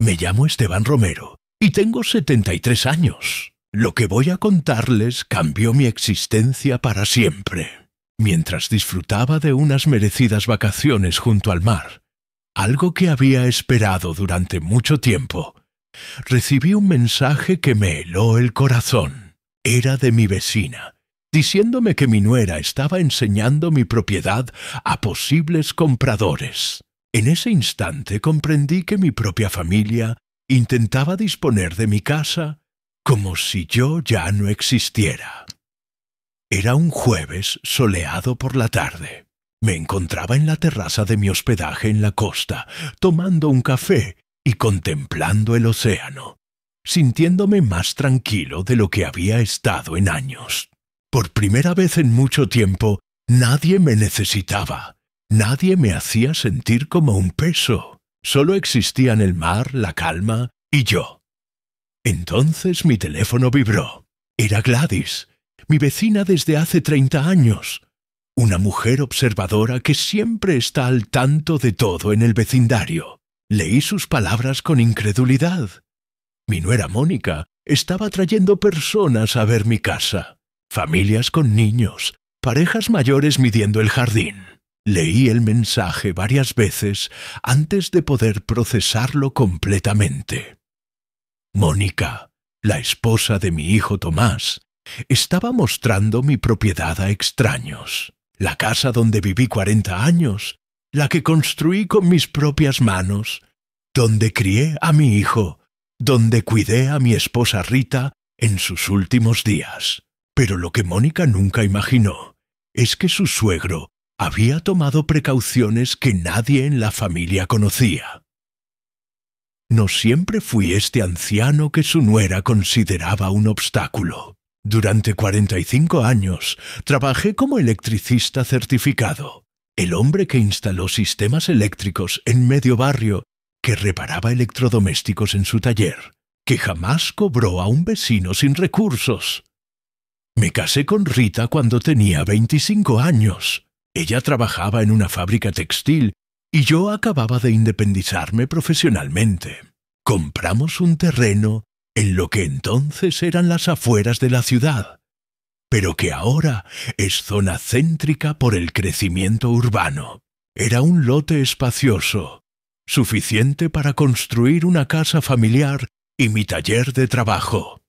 Me llamo Esteban Romero y tengo 73 años. Lo que voy a contarles cambió mi existencia para siempre. Mientras disfrutaba de unas merecidas vacaciones junto al mar, algo que había esperado durante mucho tiempo, recibí un mensaje que me heló el corazón. Era de mi vecina, diciéndome que mi nuera estaba enseñando mi propiedad a posibles compradores. En ese instante comprendí que mi propia familia intentaba disponer de mi casa como si yo ya no existiera. Era un jueves soleado por la tarde. Me encontraba en la terraza de mi hospedaje en la costa, tomando un café y contemplando el océano, sintiéndome más tranquilo de lo que había estado en años. Por primera vez en mucho tiempo, nadie me necesitaba. Nadie me hacía sentir como un peso. Solo existían el mar, la calma y yo. Entonces mi teléfono vibró. Era Gladys, mi vecina desde hace 30 años. Una mujer observadora que siempre está al tanto de todo en el vecindario. Leí sus palabras con incredulidad. Mi nuera Mónica estaba trayendo personas a ver mi casa. Familias con niños, parejas mayores midiendo el jardín. Leí el mensaje varias veces antes de poder procesarlo completamente. Mónica, la esposa de mi hijo Tomás, estaba mostrando mi propiedad a extraños. La casa donde viví 40 años, la que construí con mis propias manos, donde crié a mi hijo, donde cuidé a mi esposa Rita en sus últimos días. Pero lo que Mónica nunca imaginó es que su suegro había tomado precauciones que nadie en la familia conocía. No siempre fui este anciano que su nuera consideraba un obstáculo. Durante 45 años trabajé como electricista certificado, el hombre que instaló sistemas eléctricos en medio barrio, que reparaba electrodomésticos en su taller, que jamás cobró a un vecino sin recursos. Me casé con Rita cuando tenía 25 años. Ella trabajaba en una fábrica textil y yo acababa de independizarme profesionalmente. Compramos un terreno en lo que entonces eran las afueras de la ciudad, pero que ahora es zona céntrica por el crecimiento urbano. Era un lote espacioso, suficiente para construir una casa familiar y mi taller de trabajo.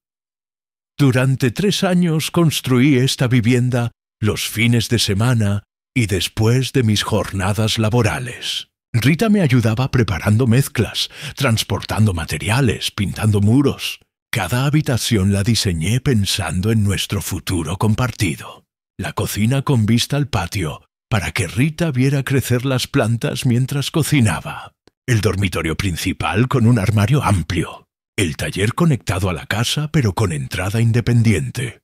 Durante 3 años construí esta vivienda los fines de semana y después de mis jornadas laborales. Rita me ayudaba preparando mezclas, transportando materiales, pintando muros. Cada habitación la diseñé pensando en nuestro futuro compartido. La cocina con vista al patio, para que Rita viera crecer las plantas mientras cocinaba. El dormitorio principal con un armario amplio. El taller conectado a la casa pero con entrada independiente.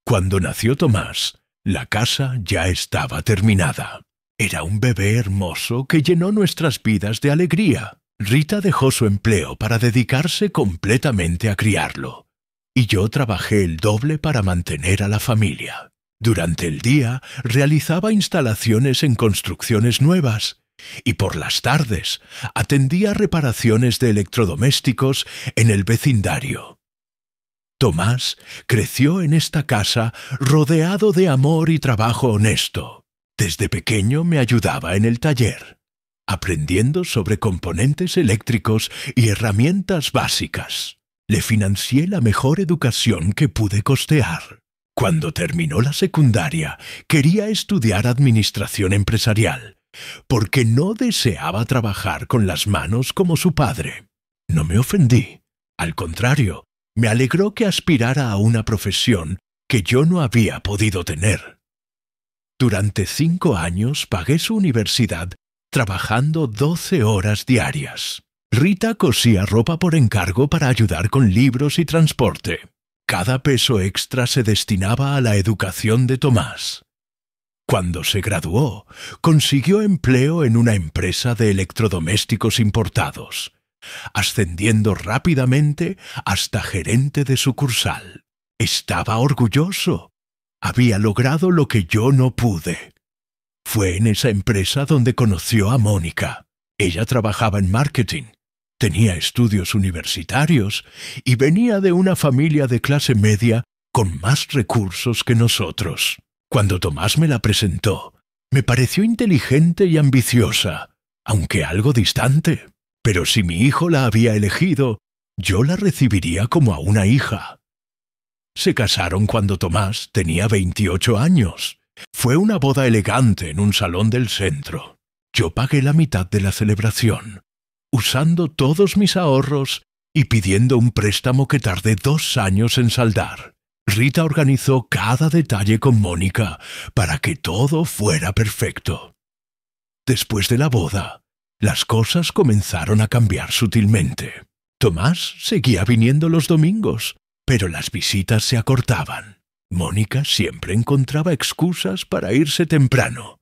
Cuando nació Tomás, la casa ya estaba terminada. Era un bebé hermoso que llenó nuestras vidas de alegría. Rita dejó su empleo para dedicarse completamente a criarlo, y yo trabajé el doble para mantener a la familia. Durante el día realizaba instalaciones en construcciones nuevas, y por las tardes atendía reparaciones de electrodomésticos en el vecindario. Tomás creció en esta casa rodeado de amor y trabajo honesto. Desde pequeño me ayudaba en el taller, aprendiendo sobre componentes eléctricos y herramientas básicas. Le financié la mejor educación que pude costear. Cuando terminó la secundaria, quería estudiar administración empresarial, porque no deseaba trabajar con las manos como su padre. No me ofendí. Al contrario, me alegró que aspirara a una profesión que yo no había podido tener. Durante 5 años pagué su universidad trabajando 12 horas diarias. Rita cosía ropa por encargo para ayudar con libros y transporte. Cada peso extra se destinaba a la educación de Tomás. Cuando se graduó, consiguió empleo en una empresa de electrodomésticos importados, ascendiendo rápidamente hasta gerente de sucursal. Estaba orgulloso. Había logrado lo que yo no pude. Fue en esa empresa donde conoció a Mónica. Ella trabajaba en marketing. tenía estudios universitarios y venía de una familia de clase media con más recursos que nosotros. Cuando Tomás me la presentó, me pareció inteligente y ambiciosa, aunque algo distante. Pero si mi hijo la había elegido, yo la recibiría como a una hija. Se casaron cuando Tomás tenía 28 años. Fue una boda elegante en un salón del centro. Yo pagué la mitad de la celebración, usando todos mis ahorros y pidiendo un préstamo que tardé 2 años en saldar. Rita organizó cada detalle con Mónica para que todo fuera perfecto. Después de la boda, las cosas comenzaron a cambiar sutilmente. Tomás seguía viniendo los domingos, pero las visitas se acortaban. Mónica siempre encontraba excusas para irse temprano.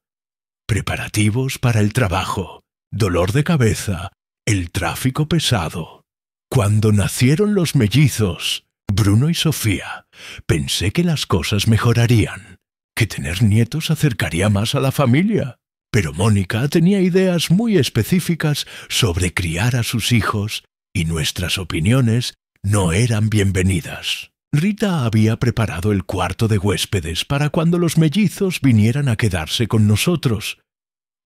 Preparativos para el trabajo, dolor de cabeza, el tráfico pesado. Cuando nacieron los mellizos, Bruno y Sofía, pensé que las cosas mejorarían, que tener nietos acercaría más a la familia. Pero Mónica tenía ideas muy específicas sobre criar a sus hijos y nuestras opiniones no eran bienvenidas. Rita había preparado el cuarto de huéspedes para cuando los mellizos vinieran a quedarse con nosotros,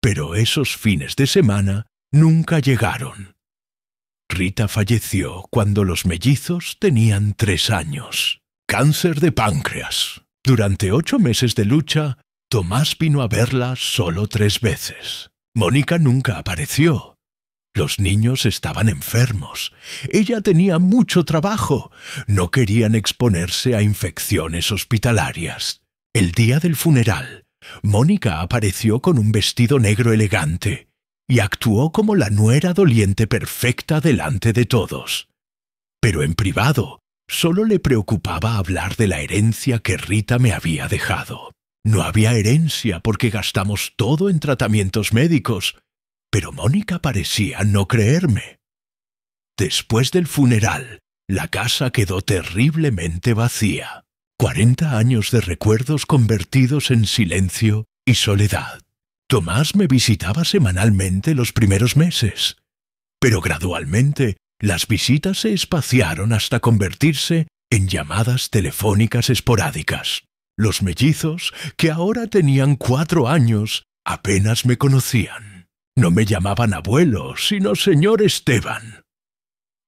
pero esos fines de semana nunca llegaron. Rita falleció cuando los mellizos tenían 3 años. Cáncer de páncreas. Durante 8 meses de lucha, Tomás vino a verla solo 3 veces. Mónica nunca apareció. Los niños estaban enfermos. Ella tenía mucho trabajo. No querían exponerse a infecciones hospitalarias. El día del funeral, Mónica apareció con un vestido negro elegante y actuó como la nuera doliente perfecta delante de todos. Pero en privado, solo le preocupaba hablar de la herencia que Rita me había dejado. No había herencia porque gastamos todo en tratamientos médicos, pero Mónica parecía no creerme. Después del funeral, la casa quedó terriblemente vacía. 40 años de recuerdos convertidos en silencio y soledad. Tomás me visitaba semanalmente los primeros meses, pero gradualmente las visitas se espaciaron hasta convertirse en llamadas telefónicas esporádicas. Los mellizos, que ahora tenían 4 años, apenas me conocían. No me llamaban abuelo, sino señor Esteban.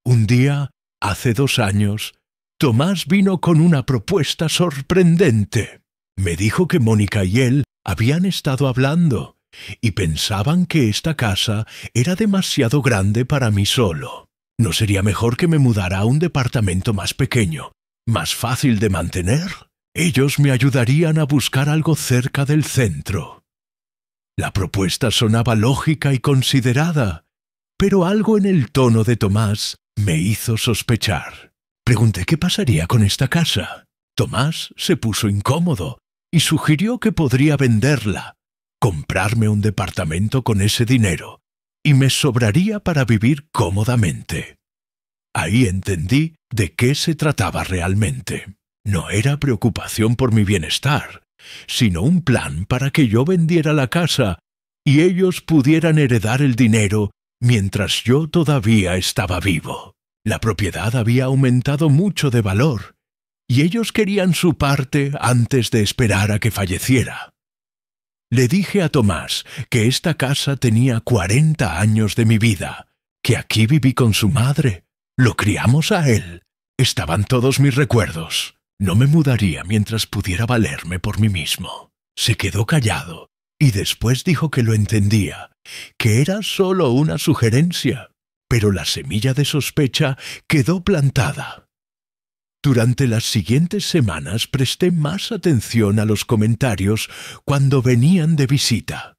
Un día, hace 2 años, Tomás vino con una propuesta sorprendente. Me dijo que Mónica y él habían estado hablando y pensaban que esta casa era demasiado grande para mí solo. ¿No sería mejor que me mudara a un departamento más pequeño, más fácil de mantener? Ellos me ayudarían a buscar algo cerca del centro. La propuesta sonaba lógica y considerada, pero algo en el tono de Tomás me hizo sospechar. Pregunté qué pasaría con esta casa. Tomás se puso incómodo y sugirió que podría venderla, comprarme un departamento con ese dinero, y me sobraría para vivir cómodamente. Ahí entendí de qué se trataba realmente. No era preocupación por mi bienestar, sino un plan para que yo vendiera la casa y ellos pudieran heredar el dinero mientras yo todavía estaba vivo. La propiedad había aumentado mucho de valor, y ellos querían su parte antes de esperar a que falleciera. Le dije a Tomás que esta casa tenía 40 años de mi vida, que aquí viví con su madre, lo criamos a él, estaban todos mis recuerdos. No me mudaría mientras pudiera valerme por mí mismo. Se quedó callado y después dijo que lo entendía, que era solo una sugerencia, pero la semilla de sospecha quedó plantada. Durante las siguientes semanas presté más atención a los comentarios cuando venían de visita,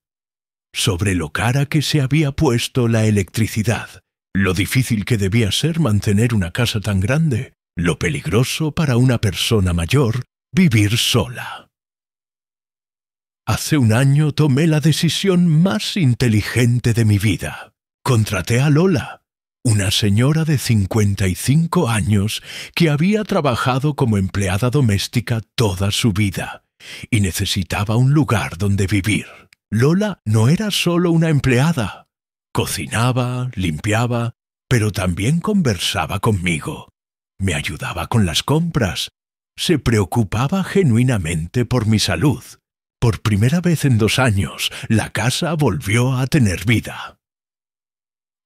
sobre lo cara que se había puesto la electricidad, lo difícil que debía ser mantener una casa tan grande, lo peligroso para una persona mayor vivir sola. Hace un año tomé la decisión más inteligente de mi vida. Contraté a Lola, una señora de 55 años que había trabajado como empleada doméstica toda su vida y necesitaba un lugar donde vivir. Lola no era solo una empleada. Cocinaba, limpiaba pero también conversaba conmigo. Me ayudaba con las compras. Se preocupaba genuinamente por mi salud. Por primera vez en 2 años, la casa volvió a tener vida.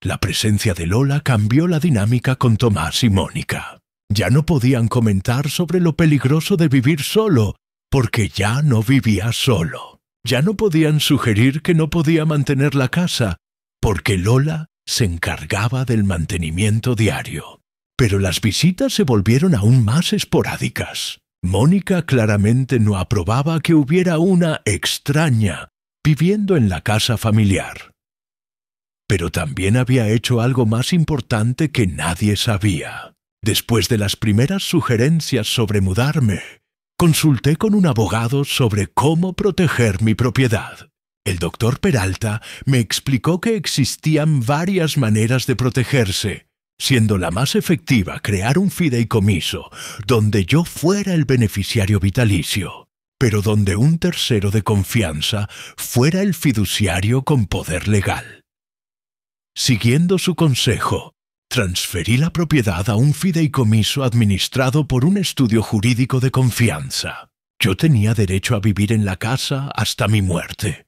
La presencia de Lola cambió la dinámica con Tomás y Mónica. Ya no podían comentar sobre lo peligroso de vivir solo, porque ya no vivía solo. Ya no podían sugerir que no podía mantener la casa, porque Lola se encargaba del mantenimiento diario. Pero las visitas se volvieron aún más esporádicas. Mónica claramente no aprobaba que hubiera una extraña viviendo en la casa familiar. Pero también había hecho algo más importante que nadie sabía. Después de las primeras sugerencias sobre mudarme, consulté con un abogado sobre cómo proteger mi propiedad. El doctor Peralta me explicó que existían varias maneras de protegerse, siendo la más efectiva crear un fideicomiso donde yo fuera el beneficiario vitalicio, pero donde un tercero de confianza fuera el fiduciario con poder legal. Siguiendo su consejo, transferí la propiedad a un fideicomiso administrado por un estudio jurídico de confianza. Yo tenía derecho a vivir en la casa hasta mi muerte,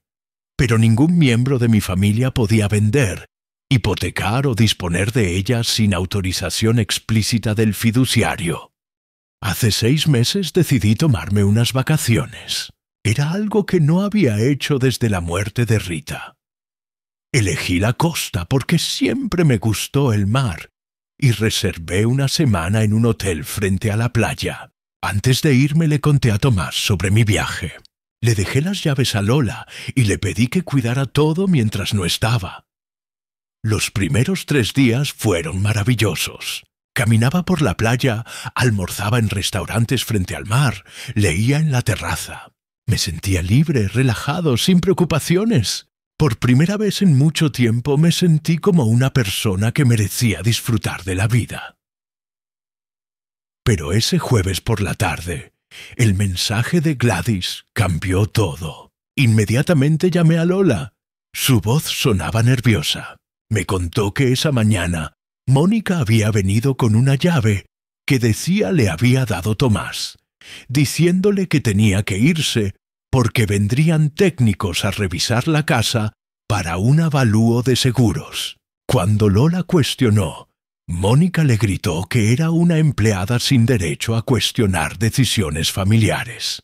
pero ningún miembro de mi familia podía vender, hipotecar o disponer de ella sin autorización explícita del fiduciario. Hace 6 meses decidí tomarme unas vacaciones. Era algo que no había hecho desde la muerte de Rita. Elegí la costa porque siempre me gustó el mar y reservé una semana en un hotel frente a la playa. Antes de irme le conté a Tomás sobre mi viaje. Le dejé las llaves a Lola y le pedí que cuidara todo mientras no estaba. Los primeros 3 días fueron maravillosos. Caminaba por la playa, almorzaba en restaurantes frente al mar, leía en la terraza. Me sentía libre, relajado, sin preocupaciones. Por primera vez en mucho tiempo me sentí como una persona que merecía disfrutar de la vida. Pero ese jueves por la tarde, el mensaje de Gladys cambió todo. Inmediatamente llamé a Lola. Su voz sonaba nerviosa. Me contó que esa mañana Mónica había venido con una llave que decía le había dado Tomás, diciéndole que tenía que irse porque vendrían técnicos a revisar la casa para un avalúo de seguros. Cuando Lola cuestionó, Mónica le gritó que era una empleada sin derecho a cuestionar decisiones familiares.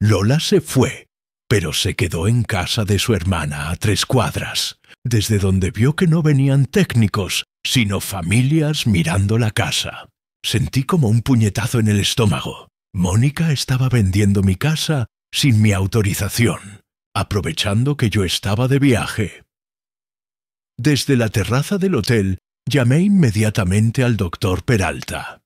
Lola se fue, pero se quedó en casa de su hermana a 3 cuadras, desde donde vio que no venían técnicos, sino familias mirando la casa. Sentí como un puñetazo en el estómago. Mónica estaba vendiendo mi casa sin mi autorización, aprovechando que yo estaba de viaje. Desde la terraza del hotel llamé inmediatamente al doctor Peralta.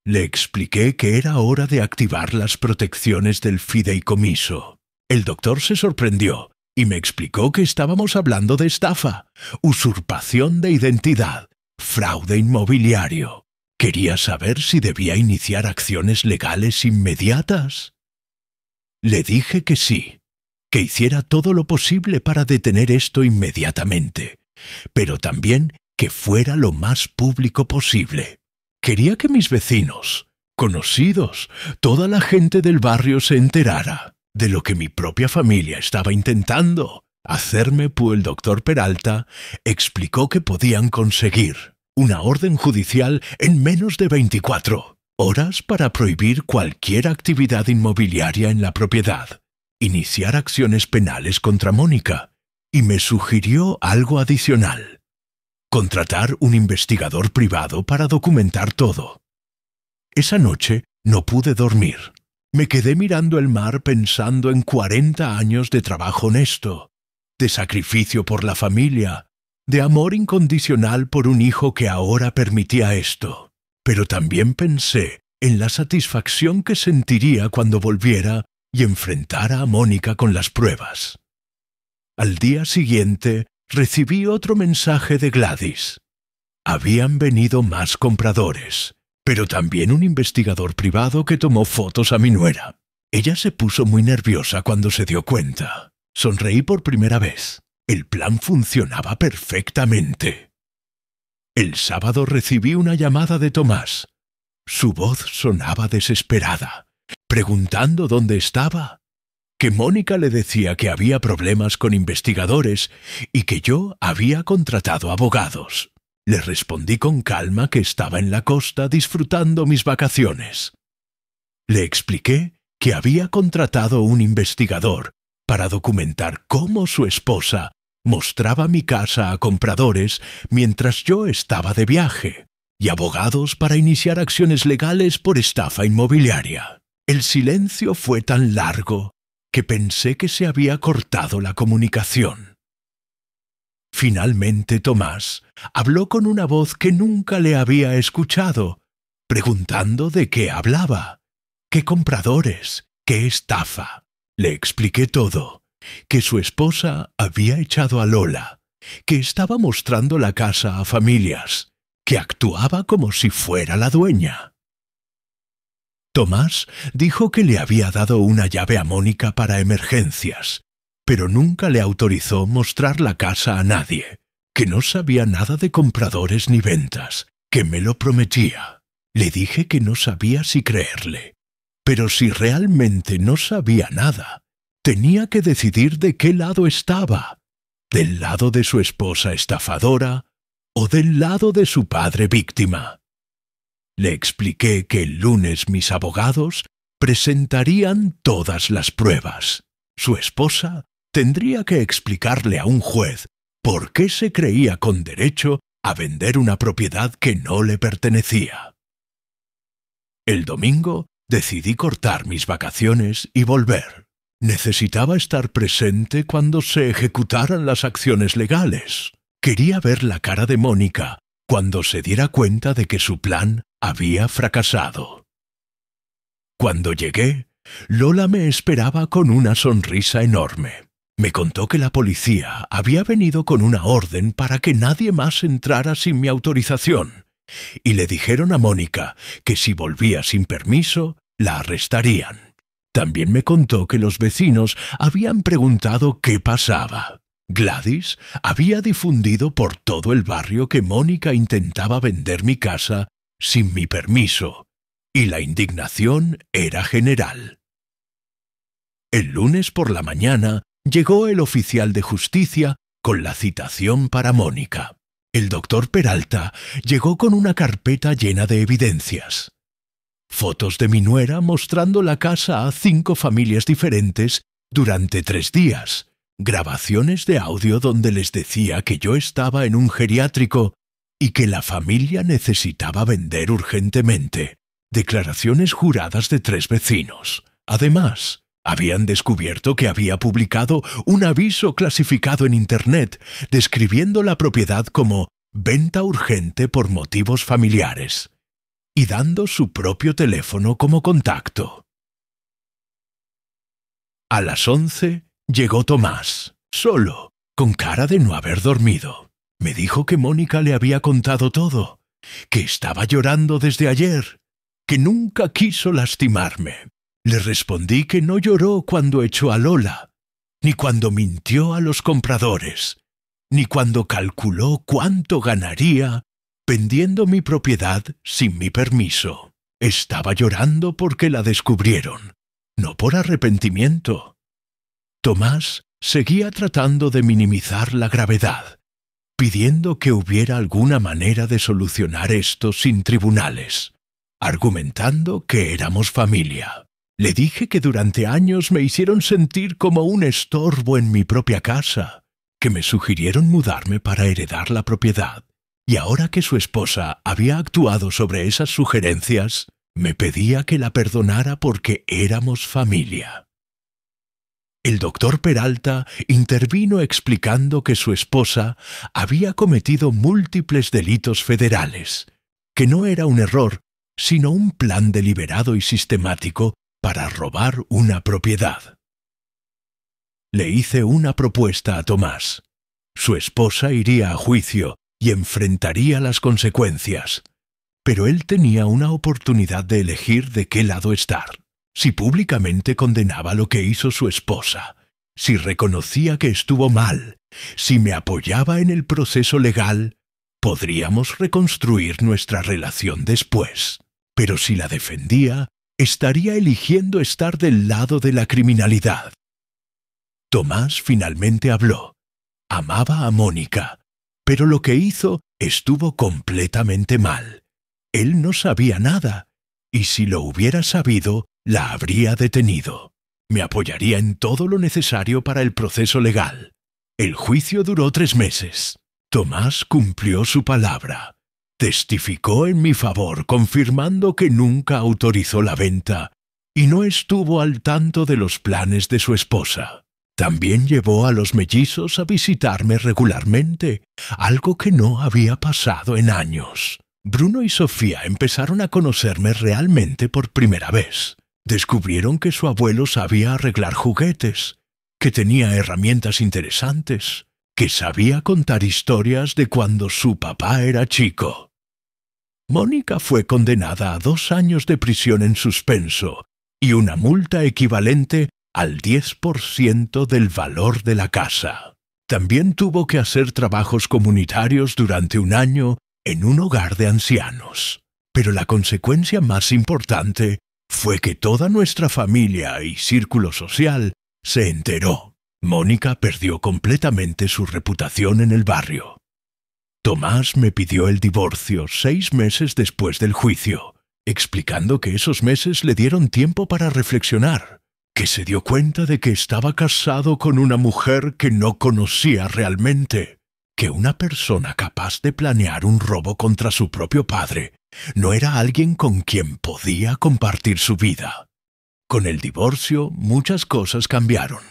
Le expliqué que era hora de activar las protecciones del fideicomiso. El doctor se sorprendió y me explicó que estábamos hablando de estafa, usurpación de identidad, fraude inmobiliario. Quería saber si debía iniciar acciones legales inmediatas. Le dije que sí, que hiciera todo lo posible para detener esto inmediatamente, pero también que fuera lo más público posible. Quería que mis vecinos, conocidos, toda la gente del barrio se enterara de lo que mi propia familia estaba intentando hacerme, pues el doctor Peralta explicó que podían conseguir una orden judicial en menos de 24 horas para prohibir cualquier actividad inmobiliaria en la propiedad, iniciar acciones penales contra Mónica, y me sugirió algo adicional: contratar un investigador privado para documentar todo. Esa noche no pude dormir. Me quedé mirando el mar pensando en 40 años de trabajo honesto, de sacrificio por la familia, de amor incondicional por un hijo que ahora permitía esto. Pero también pensé en la satisfacción que sentiría cuando volviera y enfrentara a Mónica con las pruebas. Al día siguiente recibí otro mensaje de Gladys. Habían venido más compradores, pero también un investigador privado que tomó fotos a mi nuera. Ella se puso muy nerviosa cuando se dio cuenta. Sonreí por primera vez. El plan funcionaba perfectamente. El sábado recibí una llamada de Tomás. Su voz sonaba desesperada, preguntando dónde estaba, que Mónica le decía que había problemas con investigadores y que yo había contratado abogados. Le respondí con calma que estaba en la costa disfrutando mis vacaciones. Le expliqué que había contratado un investigador para documentar cómo su esposa mostraba mi casa a compradores mientras yo estaba de viaje, y abogados para iniciar acciones legales por estafa inmobiliaria. El silencio fue tan largo que pensé que se había cortado la comunicación. Finalmente Tomás habló con una voz que nunca le había escuchado, preguntando de qué hablaba, qué compradores, qué estafa. Le expliqué todo, que su esposa había echado a Lola, que estaba mostrando la casa a familias, que actuaba como si fuera la dueña. Tomás dijo que le había dado una llave a Mónica para emergencias, pero nunca le autorizó mostrar la casa a nadie, que no sabía nada de compradores ni ventas, que me lo prometía. Le dije que no sabía si creerle, pero si realmente no sabía nada, tenía que decidir de qué lado estaba, del lado de su esposa estafadora o del lado de su padre víctima. Le expliqué que el lunes mis abogados presentarían todas las pruebas. Su esposa tendría que explicarle a un juez por qué se creía con derecho a vender una propiedad que no le pertenecía. El domingo decidí cortar mis vacaciones y volver. Necesitaba estar presente cuando se ejecutaran las acciones legales. Quería ver la cara de Mónica cuando se diera cuenta de que su plan había fracasado. Cuando llegué, Lola me esperaba con una sonrisa enorme. Me contó que la policía había venido con una orden para que nadie más entrara sin mi autorización, y le dijeron a Mónica que si volvía sin permiso, la arrestarían. También me contó que los vecinos habían preguntado qué pasaba. Gladys había difundido por todo el barrio que Mónica intentaba vender mi casa sin mi permiso, y la indignación era general. El lunes por la mañana llegó el oficial de justicia con la citación para Mónica. El doctor Peralta llegó con una carpeta llena de evidencias. Fotos de mi nuera mostrando la casa a 5 familias diferentes durante 3 días. Grabaciones de audio donde les decía que yo estaba en un geriátrico y que la familia necesitaba vender urgentemente. Declaraciones juradas de 3 vecinos. Además, habían descubierto que había publicado un aviso clasificado en Internet describiendo la propiedad como venta urgente por motivos familiares y dando su propio teléfono como contacto. A las 11 llegó Tomás, solo, con cara de no haber dormido. Me dijo que Mónica le había contado todo, que estaba llorando desde ayer, que nunca quiso lastimarme. Le respondí que no lloró cuando echó a Lola, ni cuando mintió a los compradores, ni cuando calculó cuánto ganaría vendiendo mi propiedad sin mi permiso. Estaba llorando porque la descubrieron, no por arrepentimiento. Tomás seguía tratando de minimizar la gravedad, pidiendo que hubiera alguna manera de solucionar esto sin tribunales, argumentando que éramos familia. Le dije que durante años me hicieron sentir como un estorbo en mi propia casa, que me sugirieron mudarme para heredar la propiedad, y ahora que su esposa había actuado sobre esas sugerencias, me pedía que la perdonara porque éramos familia. El doctor Peralta intervino explicando que su esposa había cometido múltiples delitos federales, que no era un error, sino un plan deliberado y sistemático para robar una propiedad. Le hice una propuesta a Tomás. Su esposa iría a juicio y enfrentaría las consecuencias, pero él tenía una oportunidad de elegir de qué lado estar. Si públicamente condenaba lo que hizo su esposa, si reconocía que estuvo mal, si me apoyaba en el proceso legal, podríamos reconstruir nuestra relación después. Pero si la defendía, estaría eligiendo estar del lado de la criminalidad. Tomás finalmente habló. Amaba a Mónica, pero lo que hizo estuvo completamente mal. Él no sabía nada, y si lo hubiera sabido, la habría detenido. Me apoyaría en todo lo necesario para el proceso legal. El juicio duró 3 meses. Tomás cumplió su palabra. Testificó en mi favor, confirmando que nunca autorizó la venta y no estuvo al tanto de los planes de su esposa. También llevó a los mellizos a visitarme regularmente, algo que no había pasado en años. Bruno y Sofía empezaron a conocerme realmente por primera vez. Descubrieron que su abuelo sabía arreglar juguetes, que tenía herramientas interesantes, que sabía contar historias de cuando su papá era chico. Mónica fue condenada a 2 años de prisión en suspenso y una multa equivalente al 10% del valor de la casa. También tuvo que hacer trabajos comunitarios durante 1 año en un hogar de ancianos. Pero la consecuencia más importante fue que toda nuestra familia y círculo social se enteró. Mónica perdió completamente su reputación en el barrio. Tomás me pidió el divorcio 6 meses después del juicio, explicando que esos meses le dieron tiempo para reflexionar, que se dio cuenta de que estaba casado con una mujer que no conocía realmente, que una persona capaz de planear un robo contra su propio padre no era alguien con quien podía compartir su vida. Con el divorcio, muchas cosas cambiaron.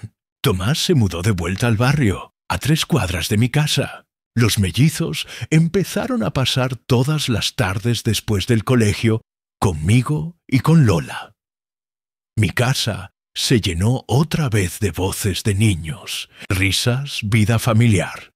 Tomás se mudó de vuelta al barrio, a 3 cuadras de mi casa. Los mellizos empezaron a pasar todas las tardes después del colegio conmigo y con Lola. Mi casa se llenó otra vez de voces de niños, risas, vida familiar.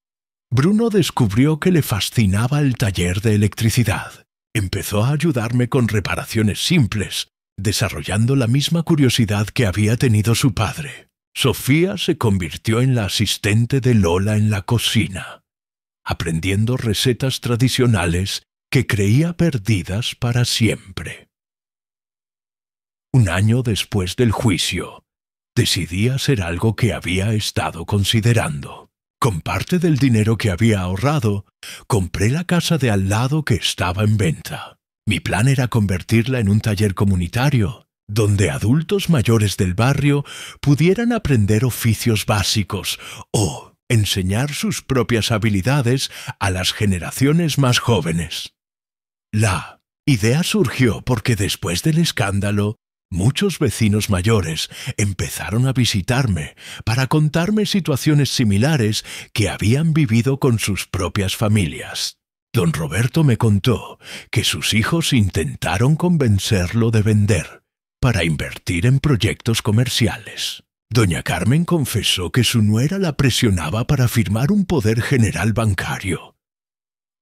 Bruno descubrió que le fascinaba el taller de electricidad. Empezó a ayudarme con reparaciones simples, desarrollando la misma curiosidad que había tenido su padre. Sofía se convirtió en la asistente de Lola en la cocina, aprendiendo recetas tradicionales que creía perdidas para siempre. 1 año después del juicio, decidí hacer algo que había estado considerando. Con parte del dinero que había ahorrado, compré la casa de al lado que estaba en venta. Mi plan era convertirla en un taller comunitario, donde adultos mayores del barrio pudieran aprender oficios básicos o enseñar sus propias habilidades a las generaciones más jóvenes. La idea surgió porque después del escándalo, muchos vecinos mayores empezaron a visitarme para contarme situaciones similares que habían vivido con sus propias familias. Don Roberto me contó que sus hijos intentaron convencerlo de vender para invertir en proyectos comerciales. Doña Carmen confesó que su nuera la presionaba para firmar un poder general bancario.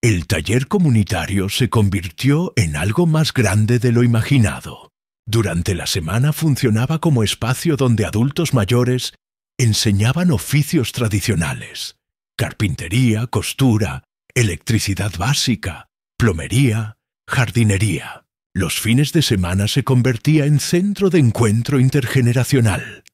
El taller comunitario se convirtió en algo más grande de lo imaginado. Durante la semana funcionaba como espacio donde adultos mayores enseñaban oficios tradicionales: carpintería, costura, electricidad básica, plomería, jardinería. Los fines de semana se convertía en centro de encuentro intergeneracional.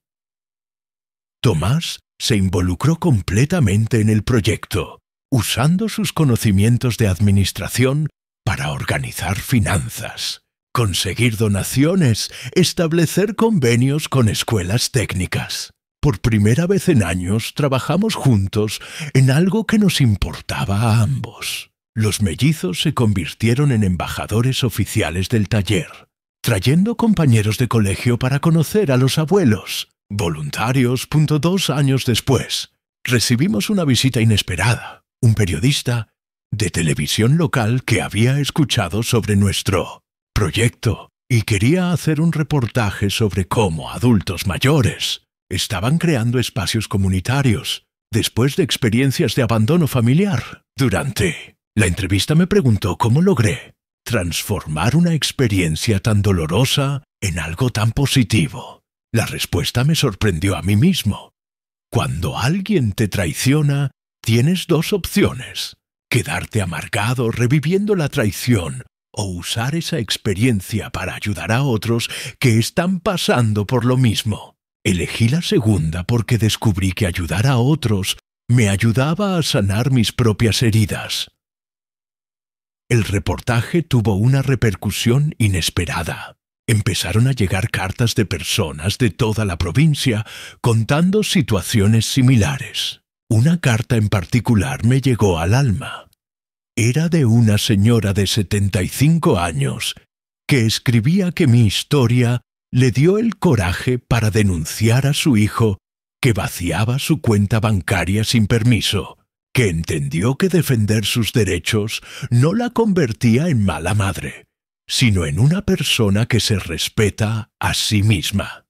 Tomás se involucró completamente en el proyecto, usando sus conocimientos de administración para organizar finanzas, conseguir donaciones, establecer convenios con escuelas técnicas. Por primera vez en años trabajamos juntos en algo que nos importaba a ambos. Los mellizos se convirtieron en embajadores oficiales del taller, trayendo compañeros de colegio para conocer a los abuelos. Voluntarios. 2 años después, recibimos una visita inesperada. Un periodista de televisión local que había escuchado sobre nuestro proyecto y quería hacer un reportaje sobre cómo adultos mayores estaban creando espacios comunitarios después de experiencias de abandono familiar. Durante la entrevista me preguntó cómo logré transformar una experiencia tan dolorosa en algo tan positivo. La respuesta me sorprendió a mí mismo. Cuando alguien te traiciona, tienes 2 opciones: Quedarte amargado reviviendo la traición o usar esa experiencia para ayudar a otros que están pasando por lo mismo. Elegí la segunda porque descubrí que ayudar a otros me ayudaba a sanar mis propias heridas. El reportaje tuvo una repercusión inesperada. Empezaron a llegar cartas de personas de toda la provincia contando situaciones similares. Una carta en particular me llegó al alma. Era de una señora de 75 años que escribía que mi historia le dio el coraje para denunciar a su hijo que vaciaba su cuenta bancaria sin permiso, que entendió que defender sus derechos no la convertía en mala madre, sino en una persona que se respeta a sí misma.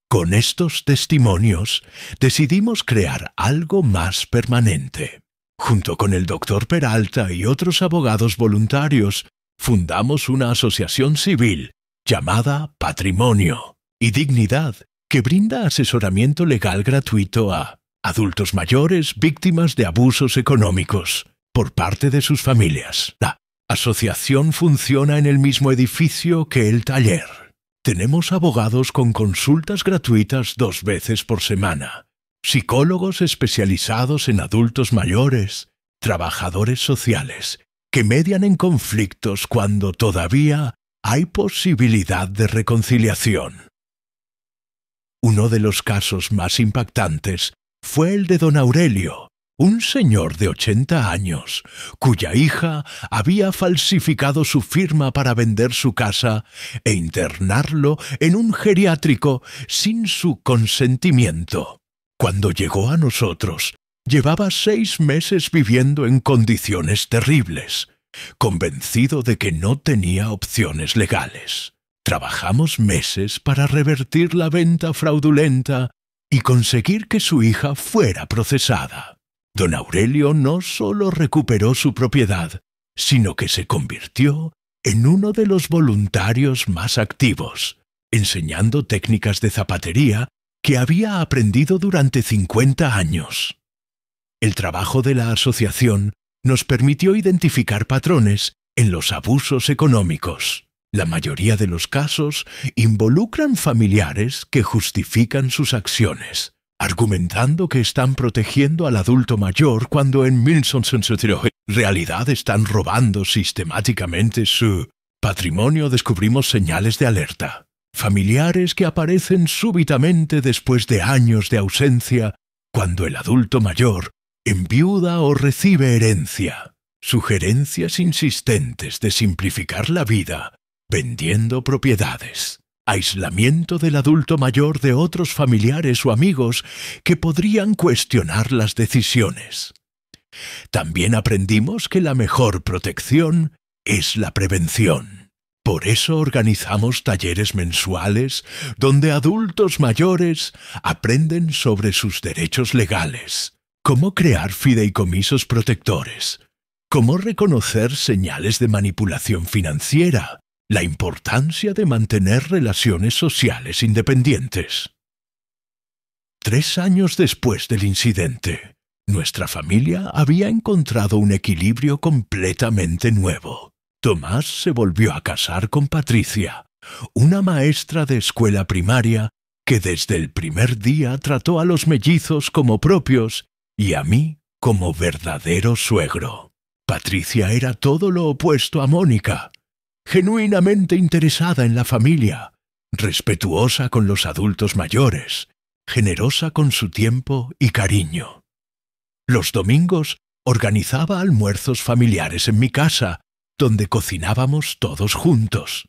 Con estos testimonios decidimos crear algo más permanente. Junto con el doctor Peralta y otros abogados voluntarios, fundamos una asociación civil llamada Patrimonio y Dignidad, que brinda asesoramiento legal gratuito a adultos mayores víctimas de abusos económicos por parte de sus familias. La asociación funciona en el mismo edificio que el taller. Tenemos abogados con consultas gratuitas 2 veces por semana, psicólogos especializados en adultos mayores, trabajadores sociales, que median en conflictos cuando todavía hay posibilidad de reconciliación. Uno de los casos más impactantes fue el de don Aurelio, un señor de 80 años, cuya hija había falsificado su firma para vender su casa e internarlo en un geriátrico sin su consentimiento. Cuando llegó a nosotros, llevaba 6 meses viviendo en condiciones terribles, convencido de que no tenía opciones legales. Trabajamos meses para revertir la venta fraudulenta y conseguir que su hija fuera procesada. Don Aurelio no solo recuperó su propiedad, sino que se convirtió en uno de los voluntarios más activos, enseñando técnicas de zapatería que había aprendido durante 50 años. El trabajo de la asociación nos permitió identificar patrones en los abusos económicos. La mayoría de los casos involucran familiares que justifican sus acciones, argumentando que están protegiendo al adulto mayor cuando en realidad están robando sistemáticamente su patrimonio. Descubrimos señales de alerta. Familiares que aparecen súbitamente después de años de ausencia cuando el adulto mayor enviuda o recibe herencia. Sugerencias insistentes de simplificar la vida vendiendo propiedades. Aislamiento del adulto mayor de otros familiares o amigos que podrían cuestionar las decisiones. También aprendimos que la mejor protección es la prevención. Por eso organizamos talleres mensuales donde adultos mayores aprenden sobre sus derechos legales, cómo crear fideicomisos protectores, cómo reconocer señales de manipulación financiera, la importancia de mantener relaciones sociales independientes. 3 años después del incidente, nuestra familia había encontrado un equilibrio completamente nuevo. Tomás se volvió a casar con Patricia, una maestra de escuela primaria que desde el primer día trató a los mellizos como propios y a mí como verdadero suegro. Patricia era todo lo opuesto a Mónica, genuinamente interesada en la familia, respetuosa con los adultos mayores, generosa con su tiempo y cariño. Los domingos organizaba almuerzos familiares en mi casa, donde cocinábamos todos juntos.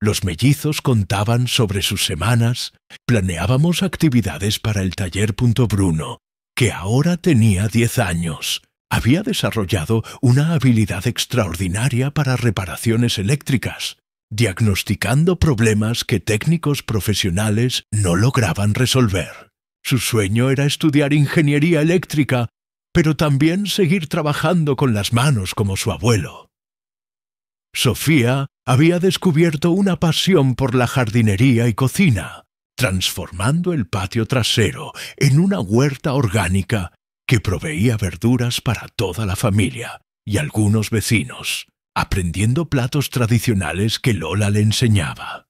Los mellizos contaban sobre sus semanas, planeábamos actividades para el taller Bruno, que ahora tenía 10 años. Había desarrollado una habilidad extraordinaria para reparaciones eléctricas, diagnosticando problemas que técnicos profesionales no lograban resolver. Su sueño era estudiar ingeniería eléctrica, pero también seguir trabajando con las manos como su abuelo. Sofía había descubierto una pasión por la jardinería y cocina, transformando el patio trasero en una huerta orgánica que proveía verduras para toda la familia y algunos vecinos, aprendiendo platos tradicionales que Lola le enseñaba.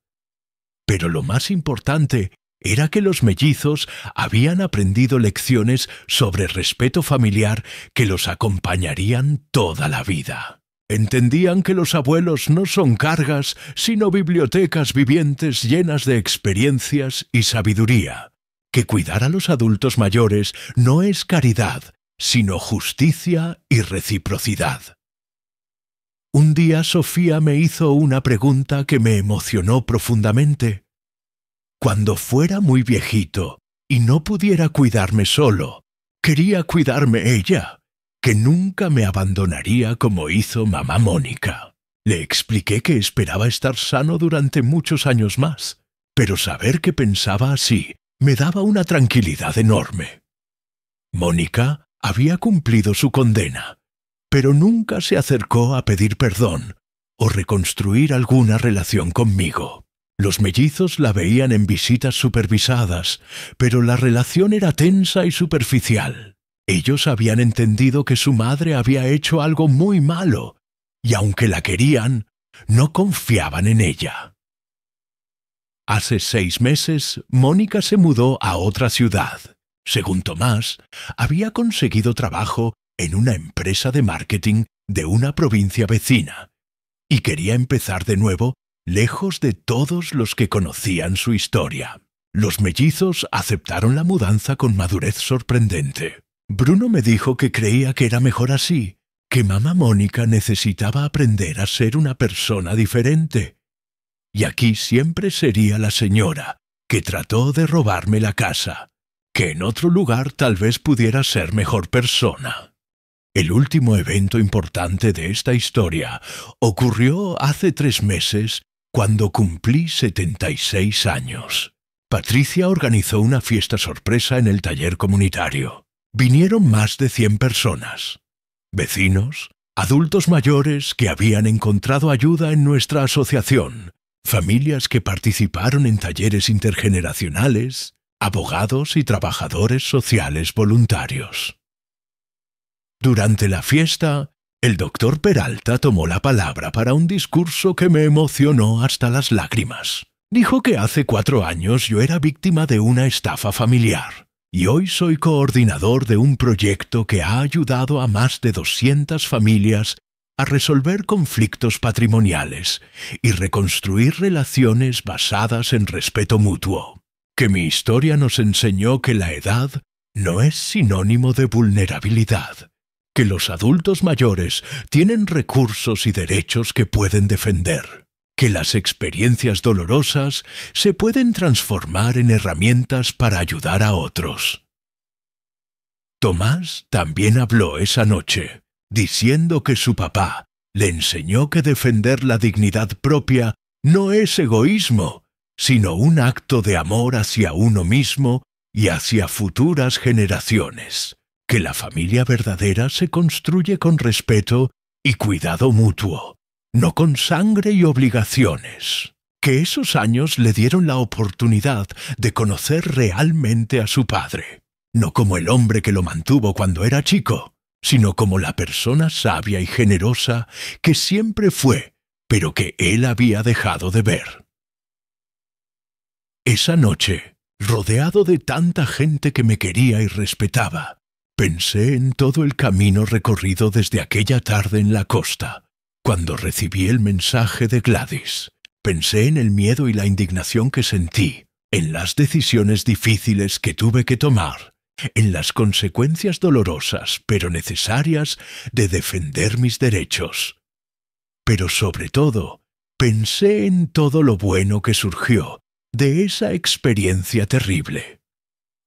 Pero lo más importante era que los mellizos habían aprendido lecciones sobre respeto familiar que los acompañarían toda la vida. Entendían que los abuelos no son cargas, sino bibliotecas vivientes llenas de experiencias y sabiduría, que cuidar a los adultos mayores no es caridad, sino justicia y reciprocidad. Un día Sofía me hizo una pregunta que me emocionó profundamente. Cuando fuera muy viejito y no pudiera cuidarme solo, quería cuidarme ella, que nunca me abandonaría como hizo mamá Mónica. Le expliqué que esperaba estar sano durante muchos años más, pero saber que pensaba así me daba una tranquilidad enorme. Mónica había cumplido su condena, pero nunca se acercó a pedir perdón o reconstruir alguna relación conmigo. Los mellizos la veían en visitas supervisadas, pero la relación era tensa y superficial. Ellos habían entendido que su madre había hecho algo muy malo, y aunque la querían, no confiaban en ella. Hace 6 meses, Mónica se mudó a otra ciudad. Según Tomás, había conseguido trabajo en una empresa de marketing de una provincia vecina, y quería empezar de nuevo lejos de todos los que conocían su historia. Los mellizos aceptaron la mudanza con madurez sorprendente. Bruno me dijo que creía que era mejor así, que mamá Mónica necesitaba aprender a ser una persona diferente. Y aquí siempre sería la señora que trató de robarme la casa, que en otro lugar tal vez pudiera ser mejor persona. El último evento importante de esta historia ocurrió hace 3 meses, cuando cumplí 76 años. Patricia organizó una fiesta sorpresa en el taller comunitario. Vinieron más de 100 personas. Vecinos, adultos mayores que habían encontrado ayuda en nuestra asociación, familias que participaron en talleres intergeneracionales, abogados y trabajadores sociales voluntarios. Durante la fiesta, el doctor Peralta tomó la palabra para un discurso que me emocionó hasta las lágrimas. Dijo que hace 4 años yo era víctima de una estafa familiar, y hoy soy coordinador de un proyecto que ha ayudado a más de 200 familias a resolver conflictos patrimoniales y reconstruir relaciones basadas en respeto mutuo. Que mi historia nos enseñó que la edad no es sinónimo de vulnerabilidad, que los adultos mayores tienen recursos y derechos que pueden defender, que las experiencias dolorosas se pueden transformar en herramientas para ayudar a otros. Tomás también habló esa noche, diciendo que su papá le enseñó que defender la dignidad propia no es egoísmo, sino un acto de amor hacia uno mismo y hacia futuras generaciones, que la familia verdadera se construye con respeto y cuidado mutuo, no con sangre y obligaciones, que esos años le dieron la oportunidad de conocer realmente a su padre, no como el hombre que lo mantuvo cuando era chico, sino como la persona sabia y generosa que siempre fue, pero que él había dejado de ver. Esa noche, rodeado de tanta gente que me quería y respetaba, pensé en todo el camino recorrido desde aquella tarde en la costa, cuando recibí el mensaje de Gladys. Pensé en el miedo y la indignación que sentí, en las decisiones difíciles que tuve que tomar, en las consecuencias dolorosas pero necesarias de defender mis derechos. Pero sobre todo, pensé en todo lo bueno que surgió de esa experiencia terrible.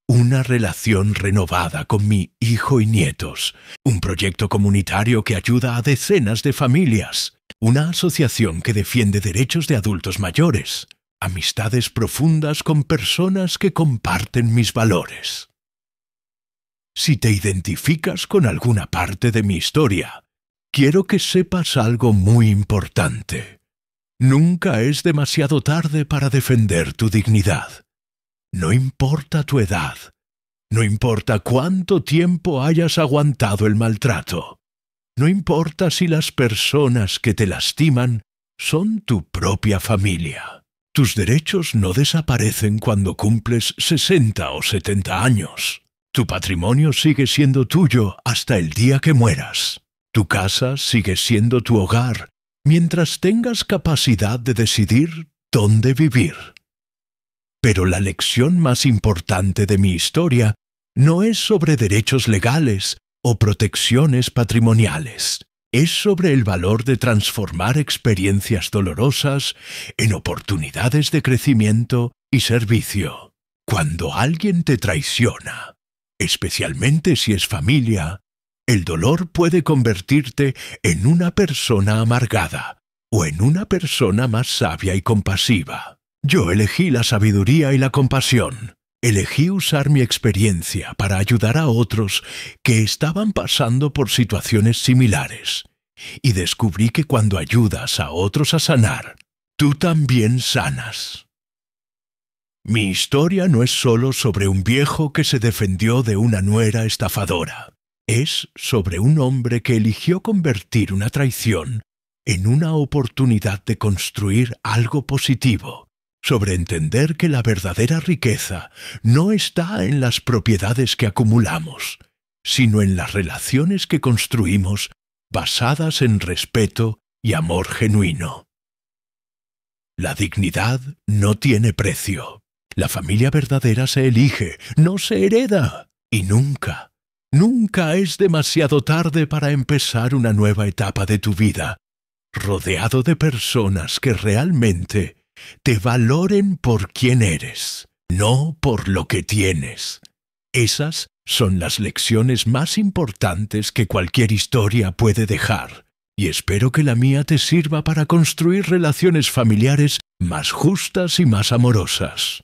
Una relación renovada con mi hijo y nietos, un proyecto comunitario que ayuda a decenas de familias, una asociación que defiende derechos de adultos mayores, amistades profundas con personas que comparten mis valores. Si te identificas con alguna parte de mi historia, quiero que sepas algo muy importante. Nunca es demasiado tarde para defender tu dignidad. No importa tu edad, No importa cuánto tiempo hayas aguantado el maltrato. No importa si las personas que te lastiman son tu propia familia. Tus derechos no desaparecen cuando cumples 60 o 70 años. Tu patrimonio sigue siendo tuyo hasta el día que mueras. Tu casa sigue siendo tu hogar mientras tengas capacidad de decidir dónde vivir. Pero la lección más importante de mi historia no es sobre derechos legales o protecciones patrimoniales. Es sobre el valor de transformar experiencias dolorosas en oportunidades de crecimiento y servicio. Cuando alguien te traiciona, especialmente si es familia, el dolor puede convertirte en una persona amargada o en una persona más sabia y compasiva. Yo elegí la sabiduría y la compasión. Elegí usar mi experiencia para ayudar a otros que estaban pasando por situaciones similares. Y descubrí que cuando ayudas a otros a sanar, tú también sanas. Mi historia no es solo sobre un viejo que se defendió de una nuera estafadora. Es sobre un hombre que eligió convertir una traición en una oportunidad de construir algo positivo. Sobre entender que la verdadera riqueza no está en las propiedades que acumulamos, sino en las relaciones que construimos basadas en respeto y amor genuino. La dignidad no tiene precio. La familia verdadera se elige, no se hereda. Y nunca, nunca es demasiado tarde para empezar una nueva etapa de tu vida, rodeado de personas que realmente te valoren por quien eres, no por lo que tienes. Esas son las lecciones más importantes que cualquier historia puede dejar, y espero que la mía te sirva para construir relaciones familiares más justas y más amorosas.